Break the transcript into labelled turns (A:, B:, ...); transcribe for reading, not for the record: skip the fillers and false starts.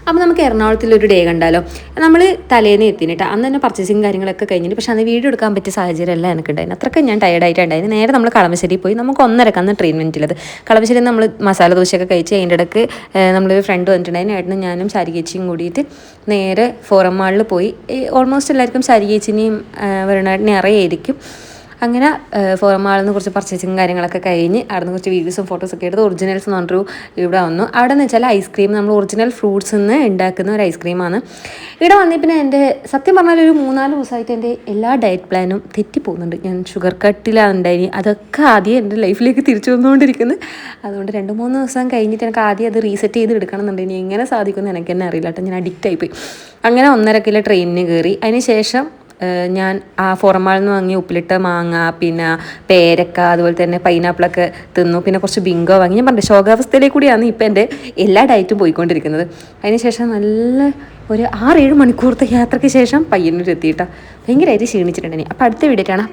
A: അപ്പോൾ നമുക്ക് എറണാകുളത്തിലൊരു ഡേ കണ്ടാലോ. നമ്മൾ തലേന്ന് എത്തിയിട്ട് അന്ന് തന്നെ പർച്ചേസിങ് കാര്യങ്ങളൊക്കെ കഴിഞ്ഞിട്ട്, പക്ഷേ അന്ന് വീഡിയോ എടുക്കാൻ പറ്റിയ സാഹചര്യമല്ല എനിക്കുണ്ടായിരുന്നു. അത്രയ്ക്ക് ഞാൻ ടയർഡായിട്ടുണ്ടായിരുന്നു. നേരെ നമ്മൾ കളമശ്ശേരി പോയി. നമുക്ക് 1:30 അന്ന് ട്രീറ്റ്മെൻറ്റിലത്. കളമശ്ശേരി നമ്മൾ മസാല ദോശയൊക്കെ കഴിച്ച് അതിൻ്റെ ഇടയ്ക്ക് നമ്മളൊരു ഫ്രണ്ട് വന്നിട്ടുണ്ടായിരുന്നു. ഏട്ടനും ഞാനും ശാരികേച്ചിയും കൂടിയിട്ട് നേരെ ഫോറം മാളിൽ പോയി. ഓൾമോസ്റ്റ് എല്ലാവർക്കും ശാരികേച്ചിനെയും വരുണേട്ടനെ അറിയായിരിക്കും. അങ്ങനെ ഫോറം മാളിൽ നിന്ന് കുറച്ച് പർച്ചേസിങ് കാര്യങ്ങളൊക്കെ കഴിഞ്ഞ് അവിടെ നിന്ന് കുറച്ച് വീഡിയോസും ഫോട്ടോസൊക്കെ എടുത്ത് ഒറിജിനൽസ് എന്ന് പറഞ്ഞൊരു ഇവിടെ വന്നു. അവിടെ എന്ന് വെച്ചാൽ ഐസ്ക്രീം, നമ്മൾ ഒറിജിനൽ ഫ്രൂട്ട്സിൽ നിന്ന് ഉണ്ടാക്കുന്ന ഒരു ഐസ്ക്രീമാണ്. ഇവിടെ വന്നപ്പോൾ പിന്നെ എൻ്റെ സത്യം പറഞ്ഞാൽ ഒരു 3-4 ദിവസമായിട്ട് എൻ്റെ എല്ലാ ഡയറ്റ് പ്ലാനും തെറ്റിപ്പോകുന്നുണ്ട്. ഞാൻ ഷുഗർ കട്ടിലാണ് ഉണ്ടായി. അതൊക്കെ ആദ്യം എൻ്റെ ലൈഫിലേക്ക് തിരിച്ചു വന്നുകൊണ്ടിരിക്കുന്നത്. അതുകൊണ്ട് 2-3 ദിവസം കഴിഞ്ഞിട്ട് എനിക്ക് ആദ്യം അത് റീസെറ്റ് ചെയ്ത് എടുക്കണം എന്നുണ്ടെങ്കിൽ എങ്ങനെ സാധിക്കുമെന്ന് എനിക്ക് തന്നെ അറിയില്ല കേട്ടോ. ഞാൻ അഡിക്റ്റായിപ്പോയി. അങ്ങനെ 1.5 കിലോ ട്രെയിനിന് കയറി. അതിന് ശേഷം ഞാൻ ആ ഫോറം മാളിൽ നിന്ന് വാങ്ങിയ ഉപ്പിലിട്ട മാങ്ങ, പിന്നെ പേരക്ക, അതുപോലെ തന്നെ പൈനാപ്പിളൊക്കെ തിന്നു. പിന്നെ കുറച്ച് ബിങ്കോ വാങ്ങി. ഞാൻ പറഞ്ഞു ശോകാവസ്ഥയിലേക്ക് കൂടിയാണ് ഇപ്പം എൻ്റെ എല്ലാ ഡയറ്റും പോയിക്കൊണ്ടിരിക്കുന്നത്. അതിനുശേഷം നല്ല ഒരു 6-7 മണിക്കൂറത്തെ യാത്രയ്ക്ക് ശേഷം പയ്യന്നൂർ എത്തിയിട്ടാണ്. ഭയങ്കരമായിട്ട് ക്ഷീണിച്ചിട്ടുണ്ടെങ്കിൽ. അപ്പോൾ അടുത്ത വീഡിയോ കാണാം.